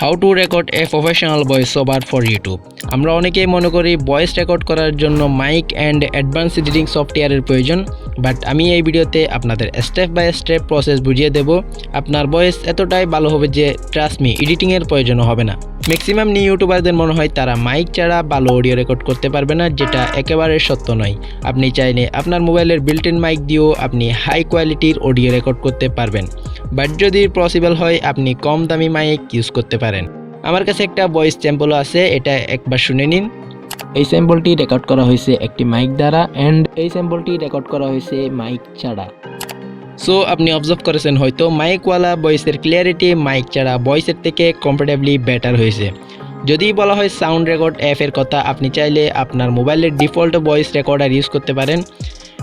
How to record a professional voice over for YouTube. আমরা অনেকেই মনে করি ভয়েস রেকর্ড করার জন্য মাইক অ্যান্ড অ্যাডভান্স এডিটিং সফটওয়্যারের প্রয়োজন, বাট আমি এই ভিডিওতে আপনাদের স্টেপ বাই স্টেপ প্রসেস বুঝিয়ে দেব। আপনার ভয়েস এতটাই ভালো হবে যে ট্রাস্ট মি, এডিটিংয়ের প্রয়োজনও হবে না। ম্যাক্সিমাম নিউ ইউটিউবারদের মনে হয় তারা মাইক ছাড়া ভালো অডিও রেকর্ড করতে পারবে না, যেটা একেবারে সত্য নয়। আপনি চাইলে আপনার মোবাইলের বিল্ট ইন মাইক দিয়েও আপনি হাই কোয়ালিটির অডিও রেকর্ড করতে পারবেন, বাট যদি পসিবল হয় আপনি কম দামি মাইক ইউজ করতে পারেন। আমার কাছে একটা ভয়েস স্যাম্পলও আছে, এটা একবার শুনে নিন। এই স্যাম্পলটি রেকর্ড করা হয়েছে একটি মাইক দ্বারা অ্যান্ড এই স্যাম্পলটি রেকর্ড করা হয়েছে মাইক ছাড়া। সো আপনি অবজার্ভ করেছেন হয়তো মাইকওয়ালা ভয়েসের ক্লিয়ারিটি মাইক ছাড়া ভয়েসের থেকে কম্পারেটিভলি বেটার হয়েছে। যদি বলা হয় সাউন্ড রেকর্ড অ্যাপের কথা, আপনি চাইলে আপনার মোবাইলের ডিফল্ট ভয়েস রেকর্ডার ইউজ করতে পারেন।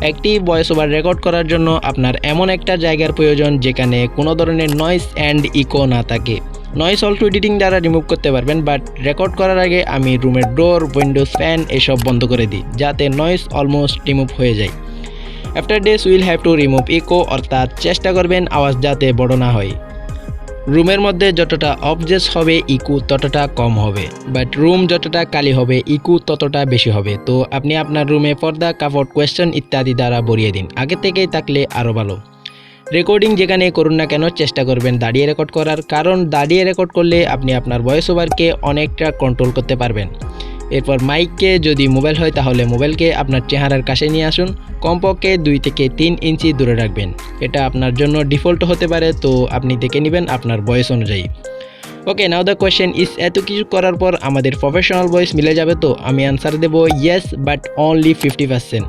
একটি ভয়েস ওভার রেকর্ড করার জন্য আপনার এমন একটা জায়গার প্রয়োজন যেখানে কোনো ধরনের নয়েজ অ্যান্ড ইকো না থাকে। নয়েজ অল্টো এডিটিং দ্বারা রিমুভ করতে পারবেন, বাট রেকর্ড করার আগে আমি রুমের ডোর, উইন্ডোজ, ফ্যান এসব বন্ধ করে দিই যাতে নয়েজ অলমোস্ট রিমুভ হয়ে যায়। After this will have to remove echo, অর্থাৎ চেষ্টা করবেন আওয়াজ যাতে বড় না হয়। রুমের মধ্যে যতটা অবজেক্ট হবে ইকো ততটা কম হবে, বাট রুম যতটা খালি হবে ইকো ততটা বেশি হবে। তো আপনি আপনার রুমে পর্দা, কাপড়, কোয়েশ্চেন ইত্যাদি দ্বারা ভরিয়ে দিন, আগে থেকেই থাকলে আরও ভালো। রেকর্ডিং যেখানে করুন না কেন চেষ্টা করবেন দাঁড়িয়ে রেকর্ড করার, কারণ দাঁড়িয়ে রেকর্ড করলে আপনি আপনার ভয়েস ওভারকে অনেকটা কন্ট্রোল করতে পারবেন। এরপর মাইককে যদি মোবাইল হয় তাহলে মোবাইলকে আপনার চেহারার কাছে নিয়ে আসুন, কমপক্ষে 2 থেকে 3 ইঞ্চি দূরে রাখবেন। এটা আপনার জন্য ডিফল্ট হতে পারে, তো আপনি দেখে নেবেন আপনার ভয়েস অনুযায়ী। ওকে, নাও দ্য কোয়েশ্চেন ইজ, এত কিছু করার পর আমাদের প্রফেশনাল ভয়েস মিলে যাবে তো? আমি আনসার দেবো ইয়েস, বাট অনলি 50%।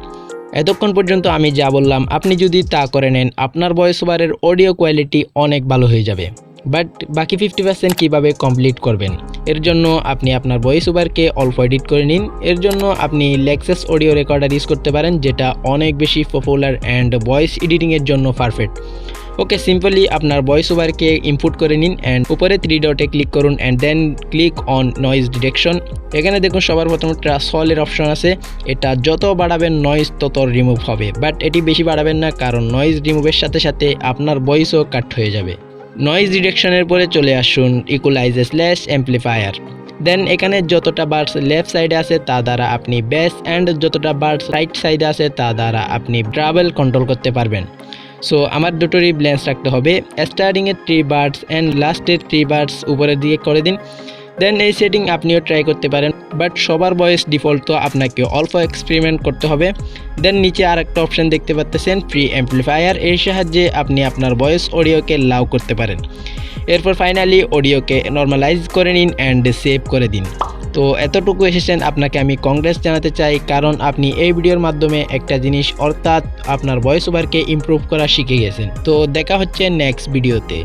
এতক্ষণ পর্যন্ত আমি যা বললাম আপনি যদি তা করে নেন আপনার ভয়েস ওভারের অডিও কোয়ালিটি অনেক ভালো হয়ে যাবে, বাট বাকি 50% কীভাবে কমপ্লিট করবেন? এর জন্য আপনি আপনার ভয়েস ওভারকে অল্প এডিট করে নিন। এর জন্য আপনি লেক্সাস অডিও রেকর্ডার ইউজ করতে পারেন, যেটা অনেক বেশি পপুলার অ্যান্ড ভয়েস এডিটিংয়ের জন্য পারফেক্ট। ওকে, সিম্পলি আপনার ভয়েস ওভারকে ইনপুট করে নিন অ্যান্ড উপরে 3 ডটে ক্লিক করুন and then click on noise detection. এখানে দেখুন সবার প্রথমে ট্রান্সফলের অপশন আছে, এটা যত বাড়াবেন নয়েজ তত রিমুভ হবে, বাট এটি বেশি বাড়াবেন না, কারণ নয়েজ রিমুভের সাথে সাথে আপনার ভয়েসও কাট হয়ে যাবে। নয়েজ ডিটেকশনের পরে চলে আসুন ইকুয়ালাইজার/অ্যাম্প্লিফায়ার। দেন এখানে যতটা বার্ডস লেফট সাইডে আছে তা দ্বারা আপনি বেস অ্যান্ড যতটা বার্ডস রাইট সাইডে আছে তা দ্বারা আপনি ট্রাভেল কন্ট্রোল করতে পারবেন। সো আমার দুটোরই ব্যালেন্স রাখতে হবে। স্টার্টিংয়ের 3 বার্ডস অ্যান্ড লাস্টের 3 বার্ডস উপরের দিকে করে দিন। দেন এই সেটিং আপনিও ট্রাই করতে পারেন, বাট সবার ভয়েস ডিফল্ট, তো আপনাকে অল্প এক্সপেরিমেন্ট করতে হবে। দেন নিচে আর একটা অপশন দেখতে পাচ্ছেন ফ্রি অ্যাম্প্লিফায়ার, এর সাহায্যে আপনি আপনার ভয়েস অডিওকে লাউ করতে পারেন। এরপর ফাইনালি অডিওকে নর্মালাইজ করে নিন অ্যান্ড সেভ করে দিন। তো এতটুকু এসেছেন, আপনাকে আমি কংগ্রেস জানাতে চাই, কারণ আপনি এই ভিডিওর মাধ্যমে একটা জিনিস, অর্থাৎ আপনার ভয়েস ওভারকে ইমপ্রুভ করা শিখে গেছেন। তো দেখা হচ্ছে নেক্সট ভিডিওতে।